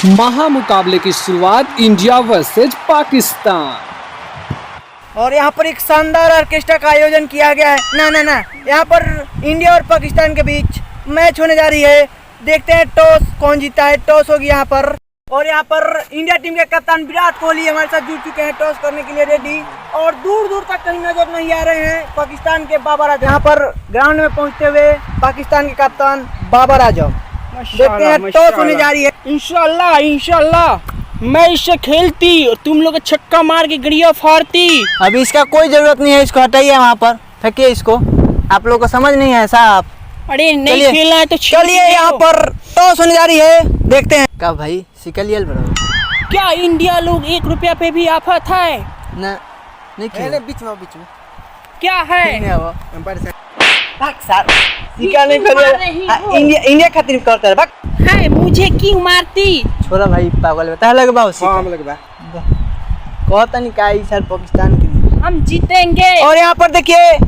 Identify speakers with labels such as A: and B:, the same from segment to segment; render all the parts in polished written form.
A: महामुकाबले की शुरुआत India versus Pakistan.
B: और यहाँ पर एक शानदार ऑर्केस्ट्रा का आयोजन किया गया है। ना यहाँ पर इंडिया और पाकिस्तान के बीच मैच होने जा रही है। देखते हैं टॉस कौन जीता है। टॉस होगी यहाँ पर। और यहाँ पर इंडिया टीम के कप्तान विराट कोहली हमारे साथ जुड़ चुके हैं टॉस करने के लिए रेडी। और दूर दूर तक कहीं नजर नहीं आ रहे हैं पाकिस्तान के बाबर आजम। यहाँ पर ग्राउंड में पहुँचते हुए पाकिस्तान के कप्तान बाबर आजम। देखते हैं टॉस होने जा रही है।
C: इंशाल्लाह मैं इससे खेलती और तुम लोग छक्का मार के गड़िया फाड़ती।
B: अभी इसका कोई जरूरत नहीं है। इसको हटाइए वहाँ पर, फेंकिए इसको। आप लोगों को समझ नहीं है साहब।
C: अरे नहीं खेलना है तो
B: चलिए यहाँ पर टॉस होने जा रही है। देखते हैं क्या भाई सिकलियल बराबर।
C: क्या इंडिया लोग 1 रुपया पे भी आफत है?
B: ना नहीं खेल बीच में
C: क्या है?
B: इंडिया खातिर करता है।
C: है मुझे क्यों मारती?
B: छोरा भाई पागल बता लगबा उसी हां लगबा कहता नहीं काई सर पाकिस्तान के
C: हम जीतेंगे।
B: और यहाँ पर देखिए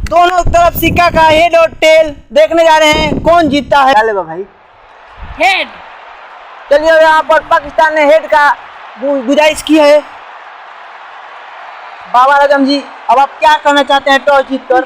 B: दोनों तरफ सिक्का का हेड और टेल देखने जा रहे हैं कौन जीतता है। चले भाई
C: हेड।
B: चलिए यहाँ पर पाकिस्तान ने हेड का गुजारिश की है। बाबर आजम जी अब आप क्या करना चाहते हैं टॉस जीतकर?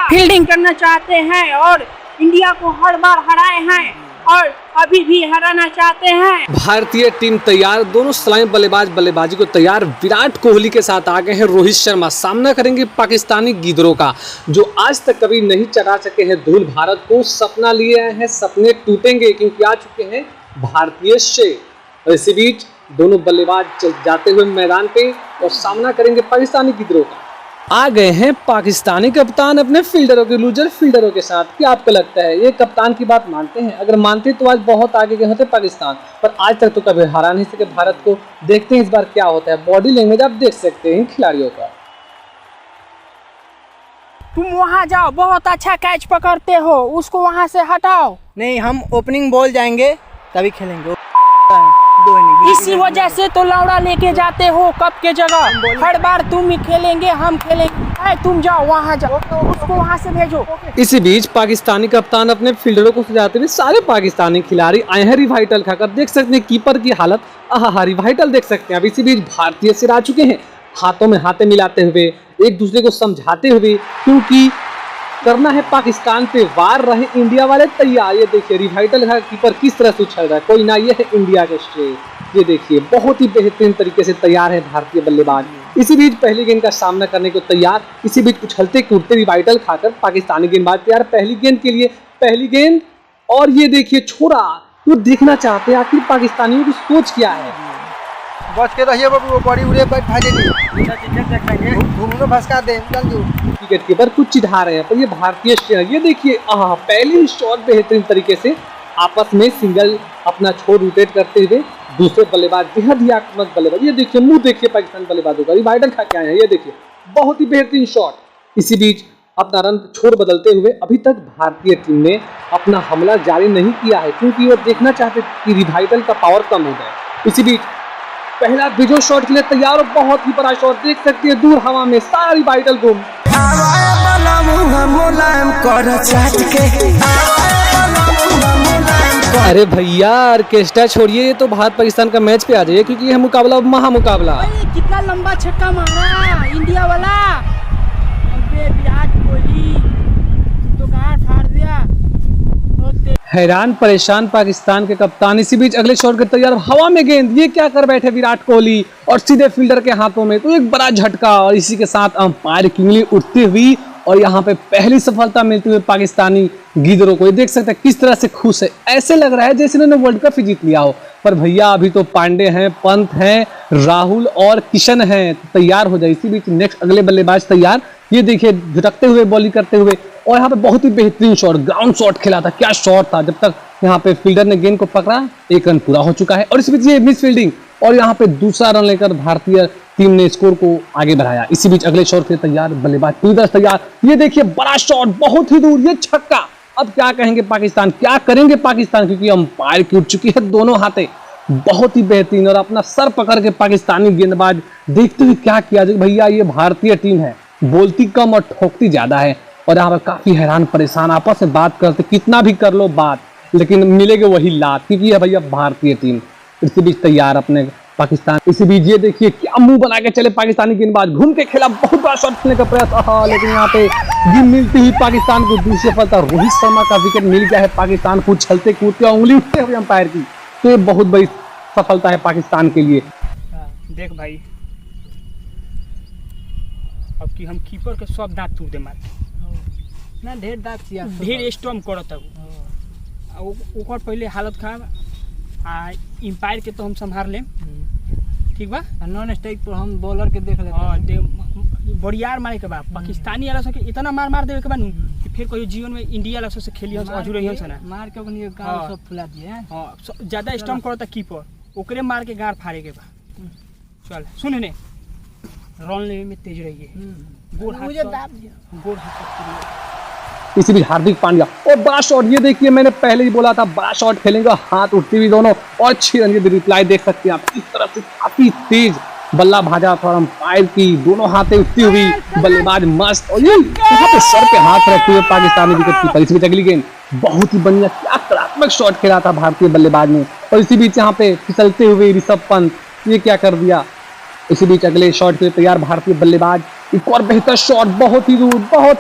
C: फील्डिंग करना चाहते हैं और इंडिया को हर बार हराए हैं और अभी भी हराना चाहते हैं।
A: भारतीय टीम तैयार, दोनों सलामी बल्लेबाज बल्लेबाजी को तैयार। विराट कोहली के साथ आ गए हैं रोहित शर्मा। सामना करेंगे पाकिस्तानी गीदरों का जो आज तक कभी नहीं चढ़ा सके हैं धूल भारत को। सपना लिए आए हैं, सपने टूटेंगे क्योंकि आ चुके हैं भारतीय शेर। इसी बीच दोनों बल्लेबाज जाते हुए मैदान पे और सामना करेंगे पाकिस्तानी गीदरों का। आ गए हैं पाकिस्तानी कप्तान अपने फील्डरों के लूजर फील्डरों के साथ। क्या आपको लगता है ये कप्तान की बात मानते हैं? अगर मानते तो आज बहुत आगे गए होते पाकिस्तान, पर आज तक तो कभी हरा नहीं सके भारत को। देखते हैं इस बार क्या होता है। बॉडी लैंग्वेज आप देख सकते हैं खिलाड़ियों का।
C: तुम वहाँ जाओ, बहुत अच्छा कैच पकड़ते हो, उसको वहाँ से हटाओ।
B: नहीं हम ओपनिंग बॉल जाएंगे तभी खेलेंगे।
C: इसी वजह से तो लौड़ा लेके जाते हो कप के जगह। हर बार तुम ही खेलेंगे हम खेलेंगे। तुम जाओ वहाँ जाओ, उसको वहाँ से भेजो।
A: इसी बीच पाकिस्तानी कप्तान अपने फील्डरों को सजाते हुए सारे पाकिस्तानी खिलाड़ी आए हैं रिवाइटल खाकर। देख सकते हैं कीपर की हालत, रिवाइटल देख सकते हैं। अब इसी बीच भारतीय सिर आ चुके हैं हाथों में हाथे मिलाते हुए, एक दूसरे को समझाते हुए, क्योंकि करना है पाकिस्तान पे वार। रहे इंडिया वाले तैयार। ये देखिए रिवाइटल का कीपर किस तरह से उछल रहा है। कोई ना, ये है इंडिया के स्ट्रेट। ये देखिए बहुत ही बेहतरीन तरीके से तैयार है भारतीय बल्लेबाज। इसी बीच पहली गेंद का सामना करने को तैयार। इसी बीच उछलते कूदते रिवाइटल खाकर पाकिस्तानी गेंदबाज तैयार पहली गेंद के लिए। पहली गेंद और ये देखिए छोड़ा। वो देखना चाहते हैं आखिर पाकिस्तानियों की सोच क्या है।
B: बच के रहिए बाबू, वो बड़ी उड़े बैठ भागे नहीं घूमने भसका दे।
A: विकेट कीपर कुछ चिढ़ा रहे हैं पर ये भारतीय शेर। ये देखिए पहले ही शॉट बेहतरीन तरीके से आपस में सिंगल अपना छोर रोटेट करते हुए दूसरे बल्लेबाज बेहद ही आक्रामक बल्लेबाज। ये देखिए मुंह देखिए पाकिस्तानी बल्लेबाजों का, रिवाइडल खा के आए हैं। ये देखिए बहुत ही बेहतरीन शॉट। इसी बीच अपना रन छोर बदलते हुए अभी तक भारतीय टीम ने अपना हमला जारी नहीं किया है क्योंकि वो देखना चाहते कि रिवाइडल का पावर कम हो जाए। इसी बीच पहला बिजो शॉट के लिए तैयार और बहुत ही बड़ा शॉट देख सकते हैं दूर हवा में सारी वाइटल गुम। अरे भैया ऑर्केस्ट्रा छोड़िए, ये तो भारत पाकिस्तान का मैच पे आ जाइए क्योंकि यह मुकाबला महामुकाबला।
C: कितना लंबा छक्का मारा इंडिया वाला। अबे विराट कोहली तो कहां फाड़ दिया।
A: हैरान परेशान पाकिस्तान के कप्तान। इसी बीच अगले शॉट के तैयार, हवा में गेंद। ये क्या कर बैठे विराट कोहली और सीधे फील्डर के हाथों में। तो एक बड़ा झटका और इसी के साथ अंपायर की उंगली उठती हुई और यहाँ पे पहली सफलता मिलती हुई पाकिस्तानी गीदरों को। ये देख सकते हैं किस तरह से खुश है। ऐसे लग रहा है जैसे इन्होंने वर्ल्ड कप ही जीत लिया हो। पर भैया अभी तो पांडे हैं, पंत हैं, राहुल और किशन हैं। तो तैयार हो जाए। इसी बीच नेक्स्ट अगले बल्लेबाज तैयार। ये देखिए झटकते हुए बॉलिंग करते हुए और यहाँ पे बहुत ही बेहतरीन शॉट, ग्राउंड शॉट खेला था। क्या शॉट था। जब तक यहाँ पे फील्डर ने गेंद को पकड़ा 1 रन पूरा हो चुका है। और इस बीच ये मिस फील्डिंग और यहाँ पे दूसरा रन लेकर भारतीय टीम ने स्कोर को आगे बढ़ाया। इसी बीच अगले शॉट के तैयार बल्लेबाज पीदर्स तैयार। ये देखिए बड़ा शॉट बहुत ही दूर, ये छक्का। अब क्या कहेंगे पाकिस्तान, क्या करेंगे पाकिस्तान क्योंकि अंपायर की उठ चुकी है दोनों हाथे। बहुत ही बेहतरीन और अपना सर पकड़ के पाकिस्तानी गेंदबाज देखते हुए क्या किया जाए। भैया ये भारतीय टीम है, बोलती कम और ठोकती ज्यादा है। और यहाँ पर काफी हैरान परेशान आपस में बात करते, कितना भी कर लो बात लेकिन मिलेगा वही लात, क्योंकि ये भैया भारतीय टीम इसी बीच तैयार अपने पाकिस्तान। इसी बीच ये देखिए क्या मुंह बना के चले पाकिस्तानी गेंदबाज, घूम के खेला, बहुत बड़ा शॉट खेलने का प्रयास, लेकिन यहाँ पे गेंद मिलती ही पाकिस्तान को दूसरी सफलता। रोहित शर्मा का विकेट मिल गया है पाकिस्तान को, चलते कूदते उंगली उठते हुए अंपायर की, तो ये बहुत बड़ी सफलता है पाकिस्तान के लिए।
C: देख भाई, अब कि हम कीपर के सब दांत टूट दे मार
B: ना ढेर दांत सिया
C: ढेर स्टॉम करत हूँ। ओकर पहले हालत खराब, आ एम्पायर के तो हम संभाल लें, ठीक बा।
B: नॉन स्ट्राइक पर हम बॉलर के देख लेते
C: हाँ, बड़ियार मारे के बा, पाकिस्तानी वाला के इतना मार मार देवे के बा कि फिर कोई जीवन में इंडिया वाला से खेली हम अजूर रही हम ना
B: मार के अपनी गाल सब फुला दिए।
C: हाँ, ज्यादा स्टॉम करता कीपर, ओकरे मार के गाड़ फाड़े के बा। चल सुन ने, रन लेवे में तेज रहिए, गोल हाथ
B: मुझे दाब दिया,
C: गोल हाथ।
A: इसी बीच हार्दिक पांड्या, और बड़ा शॉट, ये देखिए मैंने पहले ही बोला था बड़ा शॉट खेलेंगे, हाथ उठती हुई दोनों, और 6 रन की रिप्लाई देख सकते हैं आप। इस तरह से काफी तेज बल्ला भाजा था अंपायर की, दोनों हाथें उठती हुई, बल्लेबाज मस्त, और ये यहाँ पे सर पे हाथ रखते हुए पाकिस्तानी विकेट कीपर। इसी बीच अगली गेंद बहुत ही बढ़िया, क्या कलात्मक शॉट खेला था भारतीय बल्लेबाज ने, और इसी बीच यहाँ पे फिसलते हुए ऋषभ पंत, ये क्या कर दिया। इसी बीच अगले शॉट के लिए तैयार भारतीय बल्लेबाज, एक और बेहतर शॉट, बहुत ही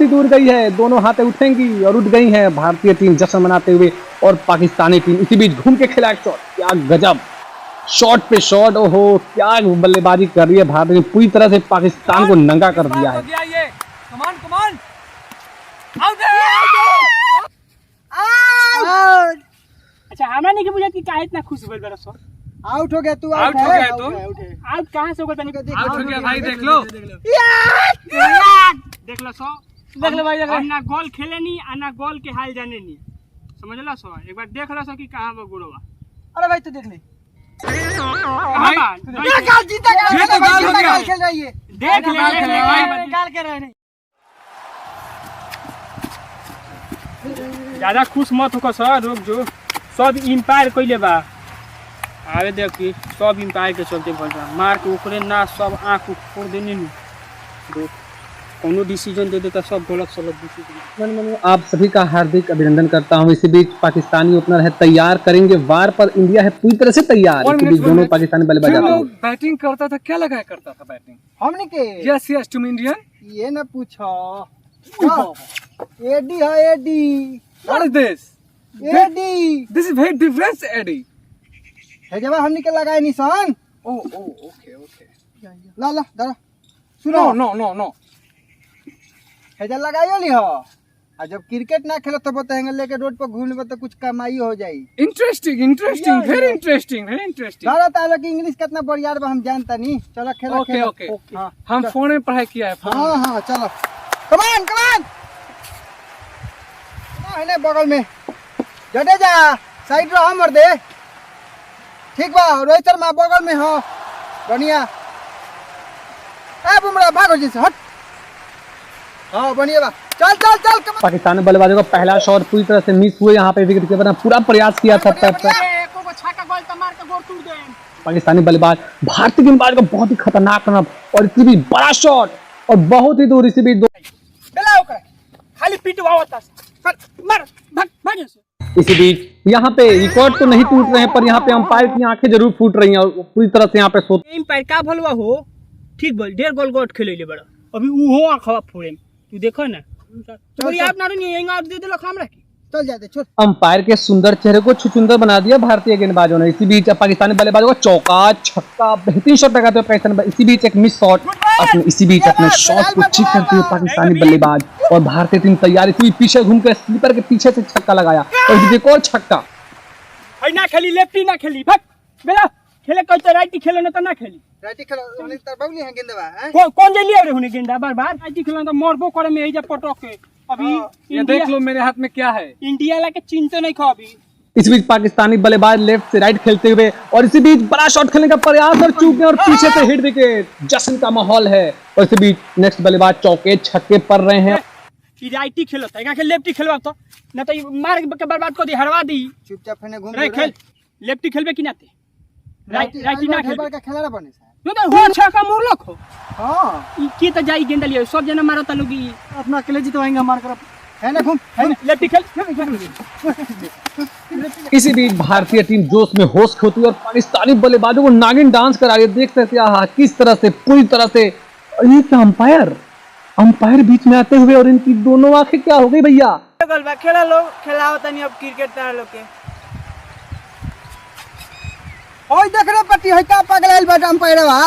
A: दूर गई है, दोनों हाथें उठेंगी और उठ गई हैं। भारतीय टीम जश्न मनाते हुए, और पाकिस्तानी टीम इसी बीच घूम के खेला एक शॉट, क्या गजब, शॉट पे शॉट, ओहो क्या बल्लेबाजी कर रही है भारत ने, पूरी तरह से पाकिस्तान को नंगा कर दिया है।
C: अच्छा, हमरा नहीं के बुझा कि काहे इतना खुश होल बड़ा सो।
B: आउट हो गया तू,
C: आउट हो गया तू, आउट कहां से हो गया?
B: आउट हो गया भाई, देख लो,
C: देख लो सो, देख लो भाई, ना गोल खेले नहीं, ना गोल के हाल जाने नहीं, समझला सो। एक बार देख लो सो कि कहां बा गुड़वा।
B: अरे भाई तू देख ले,
C: भाई
B: जीता खेल रही है,
C: देख ले भाई,
B: गाल के रहे नहीं।
C: ज्यादा खुश मत हो सर, रुक जो, सब एम्पायर कइले बा। आवे देखी सब एम्पायर के चलते भइल बा, मार के ओकरे ना सब आंख फोड़ देने नु, कोनो डिसीजन दे देता सब गलत डिसीजन।
A: आप सभी का हार्दिक अभिनंदन करता हूं। इसी बीच पाकिस्तानी ओपनर है तैयार, करेंगे वार पर, इंडिया है पूरी तरह से तैयार। इसी बीच दोनों पाकिस्तानी बल्लेबाज आते हैं।
D: बैटिंग करता था, क्या लगाया करता था बैटिंग?
B: हमने के
D: यस यस तुम इंडियन,
B: ये ना पूछो, एडी है एडी,
D: व्हाट इज दिस?
B: एडी,
D: दिस इज वेरी डिफरेंट एडी।
B: है जब हमने के लगाए निशान।
D: ओ ओके ओके,
B: ला ला दादा
D: सुनो, नो नो नो,
B: है जब लगाइयो ली हो, और जब क्रिकेट ना खेलो तो बताएंगे, लेके रोड पर घूमने तो कुछ कमाई हो जाई।
D: Interesting interesting, very interesting, very interesting.
B: दादा ताला की इंग्लिश कितना बढ़िया बा हम जानता नहीं, चलो खेलो
D: ओके
B: खेलो।
D: ओके,
B: हाँ,
D: हम फोन में पढ़ाई किया है, फोन
B: हाँ हाँ चलो, कमान कमान, है बगल में जडेजा, साइड रहो मर दे, ठीक बा। रोहित शर्मा बगल में हो, बढ़िया, बुमराह भागो जी से हट, हाँ बढ़िया बा, चल चल चल कमान।
A: पाकिस्तानी बल्लेबाजों का पहला शॉट पूरी तरह से मिस हुए, यहाँ पे विकेट कीपर ने पूरा प्रयास किया था, तब तक पाकिस्तानी बल्लेबाज भारतीय गेंदबाज का बहुत ही खतरनाक रन, और इसी भी बड़ा शॉट, और बहुत ही दूर, इसी बीच
C: खाली पिटवावता मार भाग भाग से।
A: इसी बीच यहाँ पे रिकॉर्ड तो नहीं टूट रहे हैं, पर यहाँ पे अंपायर की आंखें जरूर फूट रही हैं, और पूरी तरह से यहाँ पे
C: एम्पायर का भलवा हो, ठीक बोल, 1.5 गोल गोट खेले बड़ा, अभी उहो आंखवा फोड़े, तू देखो ना, चोरी आप ना नहीं एंगा दे देलो हमरा की,
B: चल जाते छोड़।
A: अंपायर के सुंदर चेहरे को छुचुंदर बना दिया भारतीय गेंदबाजों ने। इसी बीच पाकिस्तानी बल्लेबाजों का चौका छक्का, बेहतरीन शॉट लगाते हुए पाकिस्तान, इसी बीच एक मिस शॉट, अपने इसी बीच अपने शॉट को ठीक करते हुए पाकिस्तानी बल्लेबाज, और भारतीय टीम तैयार, इसी पीछे घूमकर स्लीपर के पीछे से छक्का लगाया, और एक और छक्का।
C: ना खेली लेफ्टी ना खेली, भाग बेला खेले कोई तो राइटी खेलो ना तो ना खेली,
B: राइटी खेलो उन्हें तरबौली है गेंदवा हैं,
C: कौन जे लिया रे हुने गेंदा बार-बार राइटी खेलो तो मरबो करे में एजा पटक के। अभी
D: ये देख लो मेरे हाथ में क्या है,
C: इंडिया ला के चिंता नहीं खा अभी।
A: इस बीच पाकिस्तानी बल्लेबाज लेफ्ट से राइट खेलते हुए, और इसी बीच बड़ा शॉट खेलने का प्रयास, और चूके, और पीछे से हिट विकेट, जश्न का माहौल है। और इसी बीच नेक्स्ट बल्लेबाज चौके छक्के पड़ रहे हैं।
C: राइटी खेलता है, क्या लेफ्टी खेलवा तो ना तो मार के बर्बाद कर दी, हरवा दी।
B: चुपचाप फने घूम
C: रे खेल, लेफ्टी खेलबे कि नाते राइटी ना खेलबे
B: का खिलाड़ा बने साहब,
C: नो तो हो छक्का मोरलक हो।
B: हां
C: ई की त जाई गेंदा लियो, सब जना मारता लोग,
B: अपना अकेले जीतवाएंगे मार कर, है ना घूम, है
C: लेफ्टी खेल।
A: इसी बीच भारतीय टीम जोश में होश खोती है और पाकिस्तानी बल्लेबाजों को नागिन डांस करा रही है। देखते थे किस तरह से पूरी तरह से। ये क्या अंपायर बीच में आते हुए और इनकी दोनों आंखें क्या हो गई भैया।
B: खेला लोग खेलाओ तनी अब क्रिकेट तार लोग के।
E: ओए देख रे पट्टी है का पगलाइल बाटा अंपायर बा।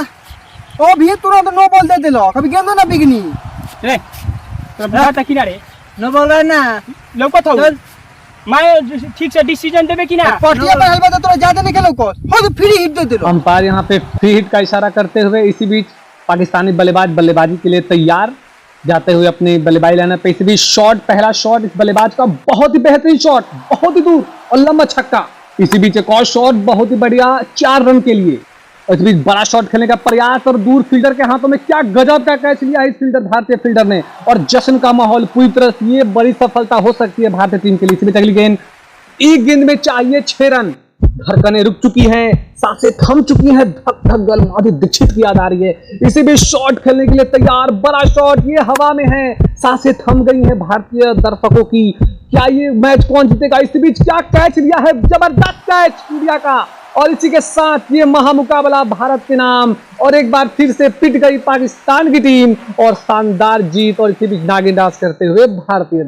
E: ओ भी तुरंत नो बॉल दे देलो कभी गेंदो ना बिगनी
C: रे तो बात किनारे
B: न बोल रहा ना
C: लौकत हो मैं ठीक से डिसीजन देबे कि ना।
E: पटिया पर हलवा तो तोरा ज्यादा नहीं खेलो को हो तो फ्री हिट दे देलो।
A: अंपायर यहाँ पे फ्री हिट का इशारा करते हुए इसी बीच पाकिस्तानी बल्लेबाज बल्लेबाजी के लिए तैयार जाते हुए अपनी बल्लेबाजी लाइन पे। इसी बीच शॉट, पहला शॉट इस बल्लेबाज का बहुत ही बेहतरीन शॉट, बहुत ही दूर और लंबा छक्का। इसी बीच एक और शॉट बहुत ही बढ़िया 4 रन के लिए। और इस बीच बड़ा शॉट खेलने का प्रयास और दूर फील्डर के हाथों में क्या गजब का कैच लिया इस फील्डर भारतीय फील्डर ने। और जश्न का माहौल पूरी तरह से, ये बड़ी सफलता हो सकती है भारतीय टीम के लिए। इसी बीच अगली गेंद, एक गेंद में चाहिए 6 रन। धड़कनें रुक चुकी हैं, सांसें थम चुकी हैं, धक धक गल माधुरी दीक्षित की याद आ रही है। इसी बीच शॉट खेलने के लिए तैयार, बड़ा शॉट, ये हवा में है, सांसें थम गई हैं भारतीय दर्शकों की। क्या ये मैच कौन जीतेगा। इसी बीच क्या कैच लिया है, जबरदस्त कैच इंडिया का। और इसी के साथ ये महामुकाबला भारत के नाम। और एक बार फिर से पिट गई पाकिस्तान की टीम और शानदार जीत। और इसी बीच नागिन डांस करते हुए भारतीय